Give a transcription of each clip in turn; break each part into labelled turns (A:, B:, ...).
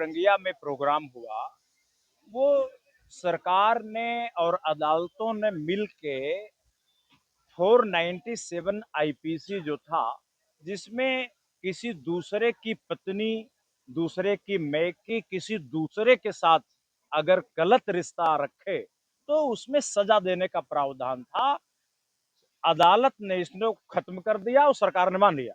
A: रंगिया में प्रोग्राम हुआ, वो सरकार ने और अदालतों ने मिलके 497 आईपीसी जो था, जिसमें किसी दूसरे की पत्नी, दूसरे की मैके किसी दूसरे के साथ अगर गलत रिश्ता रखे तो उसमें सजा देने का प्रावधान था। अदालत ने इसको खत्म कर दिया और सरकार ने मान लिया।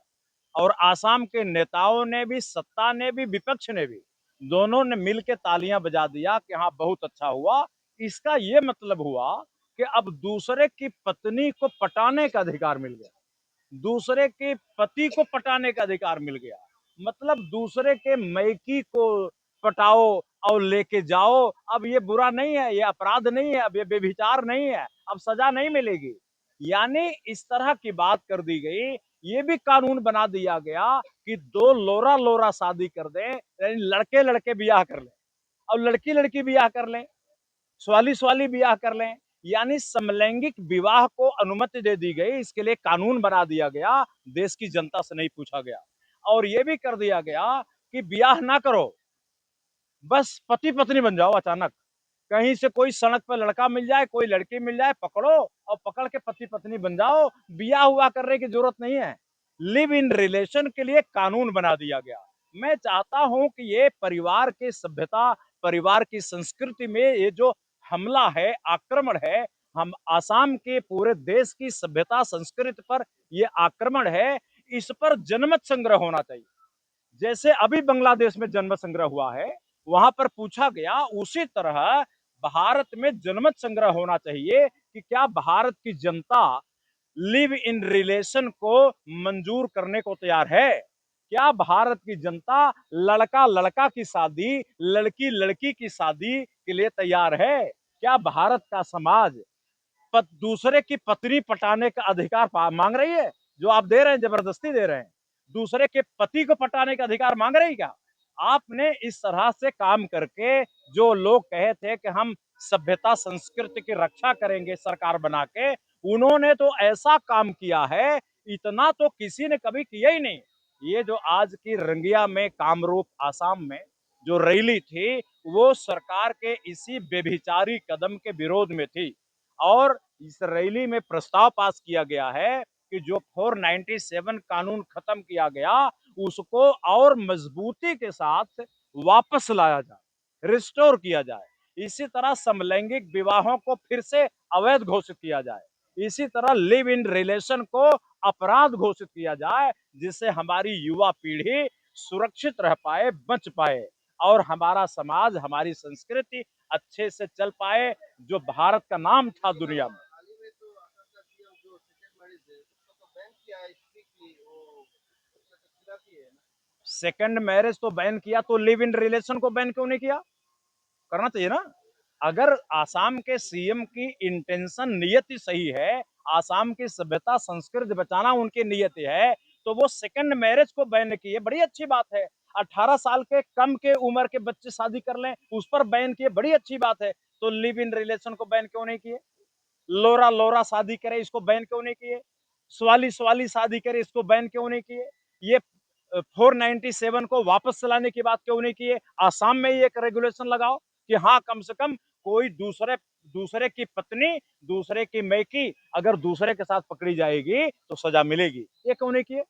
A: और आसाम के नेताओं ने भी, सत्ता ने भी, विपक्ष ने भी, दोनों ने मिलकर तालियां बजा दिया कि हाँ बहुत अच्छा हुआ। इसका ये मतलब हुआ कि अब दूसरे की पत्नी को पटाने का अधिकार मिल गया, दूसरे के पति को पटाने का अधिकार मिल गया। मतलब दूसरे के मैकी को पटाओ और लेके जाओ। अब ये बुरा नहीं है, ये अपराध नहीं है, अब ये व्यभिचार नहीं है, अब सजा नहीं मिलेगी। यानी इस तरह की बात कर दी गई। ये भी कानून बना दिया गया कि दो लोरा लोरा शादी कर दें, यानी लड़के लड़के ब्याह कर लें और लड़की लड़की ब्याह कर लें, स्वाली स्वाली ब्याह कर लें। यानी समलैंगिक विवाह को अनुमति दे दी गई। इसके लिए कानून बना दिया गया, देश की जनता से नहीं पूछा गया। और यह भी कर दिया गया कि ब्याह ना करो, बस पति पत्नी बन जाओ। अचानक कहीं से कोई सड़क पर लड़का मिल जाए, कोई लड़की मिल जाए, पकड़ो और पकड़ के पति पत्नी बन जाओ। ब्याह हुआ करने की जरूरत नहीं है। लिव इन रिलेशन के लिए कानून बना दिया गया। मैं चाहता हूं कि ये परिवार की सभ्यता, परिवार की संस्कृति में ये जो हमला है, आक्रमण है, हम आसाम के पूरे देश की सभ्यता संस्कृति पर ये आक्रमण है, इस पर जनमत संग्रह होना चाहिए। जैसे अभी बांग्लादेश में जनमत संग्रह हुआ है, वहां पर पूछा गया, उसी तरह भारत में जनमत संग्रह होना चाहिए कि क्या भारत की जनता लिव इन रिलेशन को मंजूर करने को तैयार है। क्या भारत की जनता लड़का लड़का की शादी, लड़की लड़की की शादी के लिए तैयार है। क्या भारत का समाज दूसरे की पत्नी पटाने का अधिकार मांग रही है, जो आप दे रहे हैं, जबरदस्ती दे रहे हैं। दूसरे के पति को पटाने का अधिकार मांग रही क्या? आपने इस तरह से काम करके, जो लोग कहे थे कि हम सभ्यता संस्कृति की रक्षा करेंगे सरकार बना के, उन्होंने तो ऐसा काम किया है, इतना तो किसी ने कभी किया ही नहीं। ये जो आज की रंगिया में, कामरूप आसाम में जो रैली थी, वो सरकार के इसी बेभिचारी कदम के विरोध में थी। और इस रैली में प्रस्ताव पास किया गया है कि जो 497 कानून खत्म किया गया, उसको और मजबूती के साथ वापस लाया जाए, रिस्टोर किया जाए। इसी तरह समलैंगिक विवाहों को फिर से अवैध घोषित किया जाए। इसी तरह लिव इन रिलेशन को अपराध घोषित किया जाए, जिससे हमारी युवा पीढ़ी सुरक्षित रह पाए, बच पाए और हमारा समाज, हमारी संस्कृति अच्छे से चल पाए, जो भारत का नाम था दुनिया में। सेकंड मैरिज तो बैन किया, तो लिव इन रिलेशन को बैन क्यों नहीं किया? करना चाहिए ना। अगर आसाम के सीएम की इंटेंशन, नियति सही है, आसाम की सभ्यता संस्कृति बचाना उनकी नियति है, तो वो सेकंड मैरिज को बैन किए, बड़ी अच्छी बात है। 18 साल के कम के उम्र के बच्चे शादी कर लें, उस पर बैन किए, बड़ी अच्छी बात है। तो लिव इन रिलेशन को बैन क्यों नहीं किए? लोरा लोरा शादी करे, इसको बैन क्यों नहीं किए? स्वाली स्वाली शादी करे, इसको बैन क्यों नहीं किए? ये 497 को वापस चलाने की बात क्यों नहीं किए? आसाम में ये एक रेगुलेशन लगाओ कि हाँ, कम से कम कोई दूसरे दूसरे की पत्नी, दूसरे की मैकी अगर दूसरे के साथ पकड़ी जाएगी तो सजा मिलेगी। ये क्यों नहीं किए?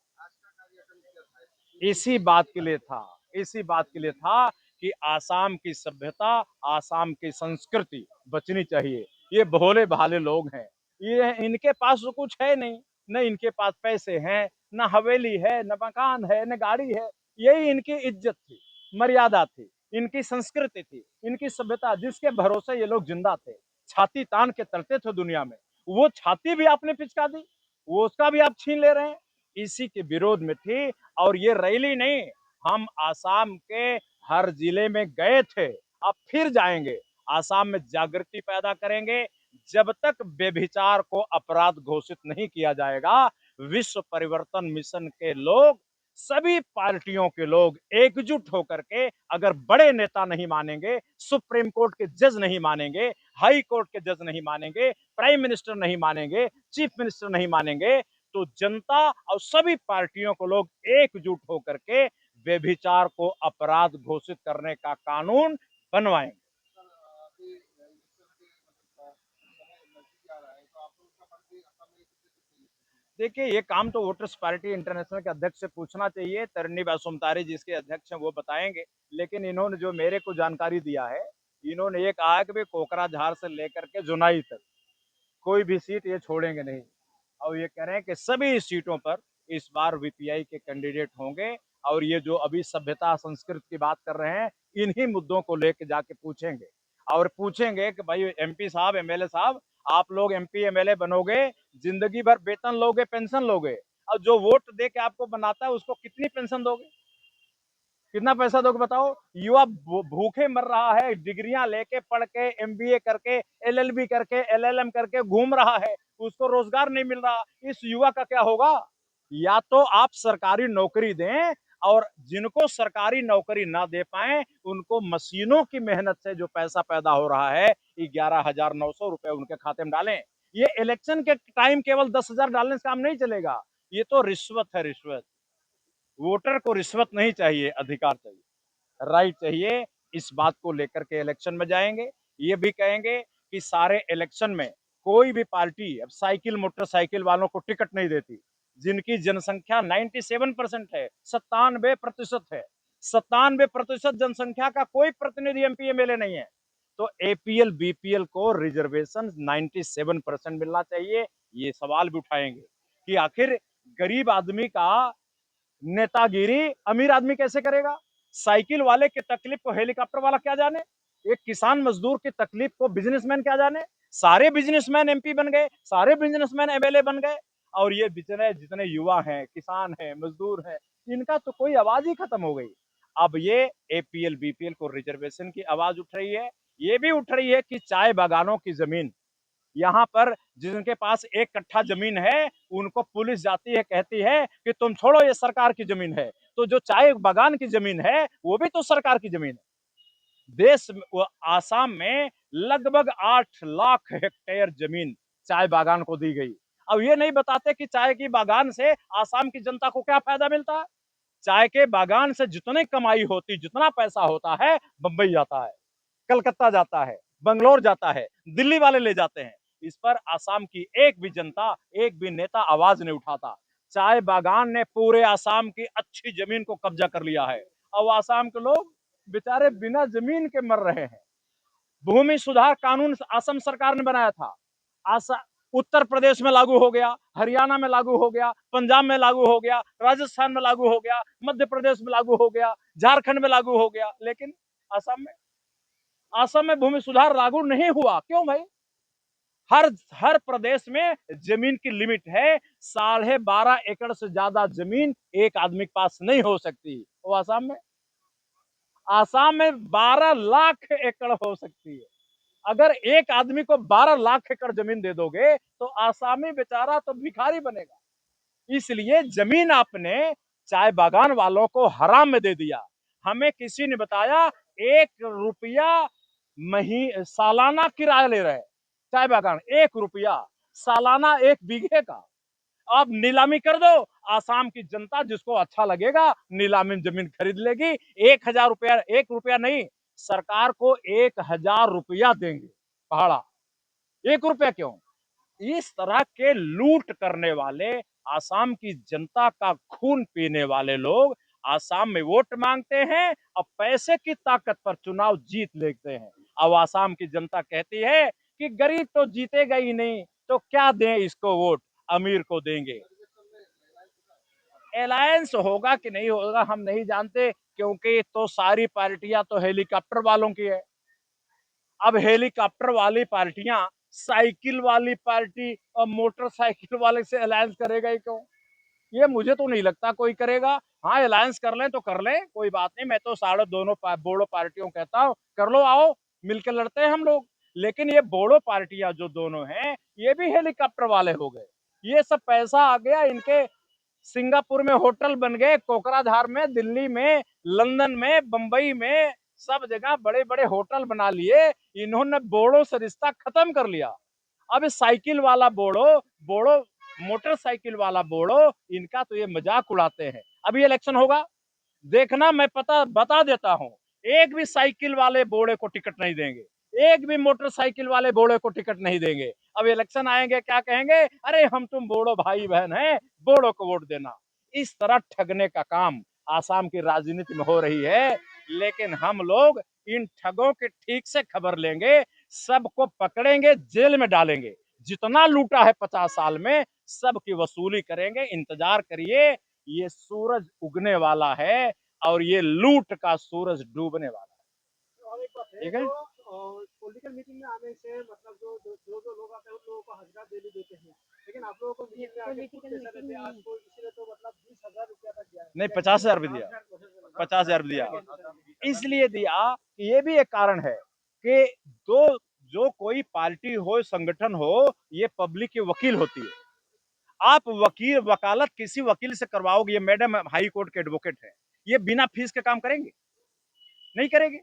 A: इसी बात के लिए था, इसी बात के लिए था कि आसाम की सभ्यता, आसाम की संस्कृति बचनी चाहिए। ये भोले भाले लोग हैं, ये इनके पास तो कुछ है नहीं, न इनके पास पैसे हैं, न हवेली है, न मकान है, न गाड़ी है। यही इनकी इज्जत थी, मर्यादा थी, इनकी संस्कृति थी, इनकी सभ्यता, जिसके भरोसे ये लोग जिंदा थे, छाती तान के तलते थे दुनिया में। वो छाती भी आपने पिचका दी, वो उसका भी आप छीन ले रहे हैं। इसी के विरोध में थी। और ये रैली नहीं, हम आसाम के हर जिले में गए थे, अब फिर जाएंगे, आसाम में जागृति पैदा करेंगे। जब तक व्यभिचार को अपराध घोषित नहीं किया जाएगा, विश्व परिवर्तन मिशन के लोग, सभी पार्टियों के लोग एकजुट होकर के, अगर बड़े नेता नहीं मानेंगे, सुप्रीम कोर्ट के जज नहीं मानेंगे, हाई कोर्ट के जज नहीं मानेंगे, प्राइम मिनिस्टर नहीं मानेंगे, चीफ मिनिस्टर नहीं मानेंगे, तो जनता और सभी पार्टियों को लोग एकजुट होकर के व्यभिचार को अपराध घोषित करने का कानून बनवाएंगे। देखिए, ये काम तो वोटर्स पार्टी इंटरनेशनल के अध्यक्ष से पूछना चाहिए। तरन्नी बासुमतारी जिसके अध्यक्ष हैं वो बताएंगे। लेकिन इन्होंने जो मेरे को जानकारी दिया है, इन्होंने ये कहा है कि भाई कोकराझार से लेकर के जुनाई तक कोई भी सीट ये छोड़ेंगे नहीं। और ये कह रहे हैं कि सभी सीटों पर इस बार वीपीआई के कैंडिडेट होंगे। और ये जो अभी सभ्यता संस्कृति की बात कर रहे हैं, इन्हीं मुद्दों को लेके जाके पूछेंगे। और पूछेंगे कि भाई एमपी साहब, एमएलए साहब, आप लोग एमपी एमएलए बनोगे, जिंदगी भर वेतन लोगे, पेंशन लोगे, और जो वोट दे के आपको बनाता है उसको कितनी पेंशन दोगे, कितना पैसा दोगे बताओ। युवा भूखे मर रहा है, डिग्रियां लेके पढ़ के, एमबीए करके, एलएलबी करके, एलएलएम करके घूम रहा है, उसको रोजगार नहीं मिल रहा। इस युवा का क्या होगा। या तो आप सरकारी नौकरी दें, और जिनको सरकारी नौकरी ना दे पाए उनको मशीनों की मेहनत से जो पैसा पैदा हो रहा है, 11,900 रुपए उनके खाते में डालें। ये इलेक्शन के टाइम केवल 10,000 डालने से काम नहीं चलेगा। ये तो रिश्वत है, रिश्वत। वोटर को रिश्वत नहीं चाहिए, अधिकार चाहिए, राइट चाहिए। इस बात को लेकर के इलेक्शन में जाएंगे। ये भी कहेंगे कि सारे इलेक्शन में कोई भी पार्टी अब साइकिल मोटरसाइकिल वालों को टिकट नहीं देती, जिनकी जनसंख्या 97% है, 97% है। 97% जनसंख्या का कोई प्रतिनिधि एमपी एमएलए नहीं है। तो एपीएल बीपीएल को रिजर्वेशन 97% मिलना चाहिए। ये सवाल भी उठाएंगे कि आखिर गरीब आदमी का नेतागिरी अमीर आदमी कैसे करेगा। साइकिल वाले की तकलीफ को हेलीकॉप्टर वाला क्या जाने, एक किसान मजदूर की तकलीफ को बिजनेसमैन क्या जाने। सारे बिजनेसमैन एमपी बन गए, सारे बिजनेसमैन एमएलए बन गए, और ये जितने जितने युवा हैं, किसान हैं, मजदूर हैं, इनका तो कोई आवाज ही खत्म हो गई। अब ये एपीएल बीपीएल को रिजर्वेशन की आवाज उठ रही है। ये भी उठ रही है कि चाय बागानों की जमीन, यहाँ पर जिनके पास 1 कट्ठा जमीन है, उनको पुलिस जाती है, कहती है कि तुम छोड़ो, ये सरकार की जमीन है। तो जो चाय बागान की जमीन है वो भी तो सरकार की जमीन है। देश आसाम में लगभग 8 लाख हेक्टेयर जमीन चाय बागान को दी गई। अब ये नहीं बताते कि चाय की बागान से आसाम की जनता को क्या फायदा मिलता है। चाय के बागान से जितनी कमाई होती, जितना पैसा होता है, बंबई जाता है, कलकत्ता जाता है, बंगलोर जाता है, दिल्ली वाले ले जाते हैं। इस पर आसाम की एक भी जनता, एक भी नेता आवाज नहीं उठाता। चाय बागान ने पूरे आसाम की अच्छी जमीन को कब्जा कर लिया है। अब आसाम के लोग बेचारे बिना जमीन के मर रहे हैं। भूमि सुधार कानून असम सरकार ने बनाया था, आसा उत्तर प्रदेश में लागू हो गया, हरियाणा में लागू हो गया, पंजाब में लागू हो गया, राजस्थान में लागू हो गया, मध्य प्रदेश में लागू हो गया, झारखंड में लागू हो गया, लेकिन असम में भूमि सुधार लागू नहीं हुआ। क्यों भाई। हर हर प्रदेश में जमीन की लिमिट है। 12.5 एकड़ से ज्यादा जमीन एक आदमी के पास नहीं हो सकती। वो आसाम में 12 लाख एकड़ हो सकती है। अगर एक आदमी को 12 लाख एकड़ जमीन दे दोगे तो आसामी बेचारा तो भिखारी बनेगा। इसलिए जमीन आपने चाय बागान वालों को हराम में दे दिया। हमें किसी ने बताया 1 रुपया सालाना किराया ले रहे चाय बागान, 1 रुपया सालाना 1 बीघे का। अब नीलामी कर दो, आसाम की जनता जिसको अच्छा लगेगा नीलामी में जमीन खरीद लेगी। 1,000 रुपया, 1 रुपया नहीं, सरकार को 1,000 रुपया देंगे पहाड़ा। 1 रुपया क्यों। इस तरह के लूट करने वाले, आसाम की जनता का खून पीने वाले लोग आसाम में वोट मांगते हैं और पैसे की ताकत पर चुनाव जीत लेते हैं। अब आसाम की जनता कहती है कि गरीब तो जीतेगा ही नहीं, तो क्या दें इसको वोट, अमीर को देंगे। अलायंस होगा कि नहीं होगा हम नहीं जानते, क्योंकि तो सारी पार्टियां तो हेलीकॉप्टर वालों की है। अब हेलीकॉप्टर वाली पार्टियां साइकिल वाली पार्टी और मोटरसाइकिल वाले से अलायंस करेगा ही क्यों। ये मुझे तो नहीं लगता कोई करेगा। हाँ, अलायंस कर लें तो कर लें, कोई बात नहीं। मैं तो साढ़े दोनों बोड़ो पार्टियों कहता हूँ, कर लो, आओ मिलकर लड़ते हैं हम लोग। लेकिन ये बोड़ो पार्टियां जो दोनों हैं, ये भी हेलीकॉप्टर वाले हो गए। ये सब पैसा आ गया इनके, सिंगापुर में होटल बन गए, कोकराझार में, दिल्ली में, लंदन में, बंबई में, सब जगह बड़े बड़े होटल बना लिए। इन्होंने बोड़ो से रिश्ता खत्म कर लिया। अब साइकिल वाला बोड़ो, मोटरसाइकिल वाला बोड़ो, इनका तो ये मजाक उड़ाते हैं। अभी इलेक्शन होगा, देखना, मैं पता बता देता हूं, एक भी साइकिल वाले बोड़े को टिकट नहीं देंगे, एक भी मोटरसाइकिल वाले बोड़े को टिकट नहीं देंगे। अब इलेक्शन आएंगे, क्या कहेंगे? अरे हम तुम बोड़ो भाई बहन हैं, बोड़ो को वोट देना। इस तरह ठगने का काम आसाम की राजनीति में हो रही है। लेकिन हम लोग इन ठगों के ठीक से खबर लेंगे, सबको पकड़ेंगे, जेल में डालेंगे। जितना लूटा है 50 साल में, सबकी वसूली करेंगे। इंतजार करिए, ये सूरज उगने वाला है और ये लूट का सूरज डूबने वाला है।
B: और एक बात है,
A: ठीक है।
B: पॉलिटिकल मीटिंग में आने से मतलब जो लोग आते हैं उन लोगों को हज़ार डेली देते हैं, लेकिन आप लोगों को मीटिंग में आके कुछ पैसा देते हैं आपको, इसीलिए तो मतलब 20,000 रुपया तक दिया है।
A: नहीं, 50,000 भी दिया, 50,000 भी दिया। इसलिए दिया कि ये भी एक कारण है कि दो जो कोई पार्टी हो, संगठन हो, ये पब्लिक की वकील होती है। आप वकील वकालत किसी वकील से करवाओगे, ये मैडम हाई कोर्ट के एडवोकेट है, ये बिना फीस के काम करेंगे? नहीं करेंगे।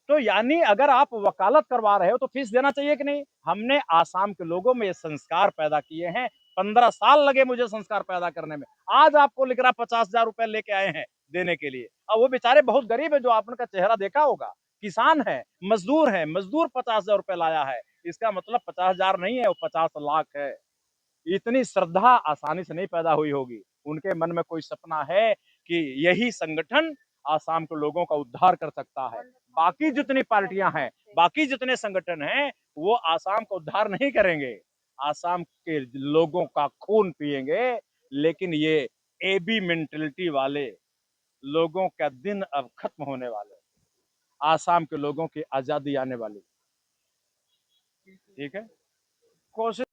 A: तो यानी अगर आप वकालत करवा रहे हो तो फीस देना चाहिए कि नहीं? हमने आसाम के लोगों में ये संस्कार पैदा किए हैं। 15 साल लगे मुझे संस्कार पैदा करने में। आज आपको लिख रहा 50,000 रुपए लेके आए हैं देने के लिए। अब वो बेचारे बहुत गरीब है, जो आपने का चेहरा देखा होगा, किसान है, मजदूर है, मजदूर 50,000 रुपए लाया है। इसका मतलब 50,000 नहीं है, वो 50 लाख है। इतनी श्रद्धा आसानी से नहीं पैदा हुई होगी। उनके मन में कोई सपना है कि यही संगठन आसाम के लोगों का उद्धार कर सकता है। बाकी जितनी पार्टियां हैं, बाकी जितने संगठन हैं, वो आसाम का उद्धार नहीं करेंगे। आसाम के लोगों का खून पिएंगे। लेकिन ये एबी मेंटेलिटी वाले लोगों का दिन अब खत्म होने वाले। आसाम के लोगों की आजादी आने वाली। ठीक है। कोशिश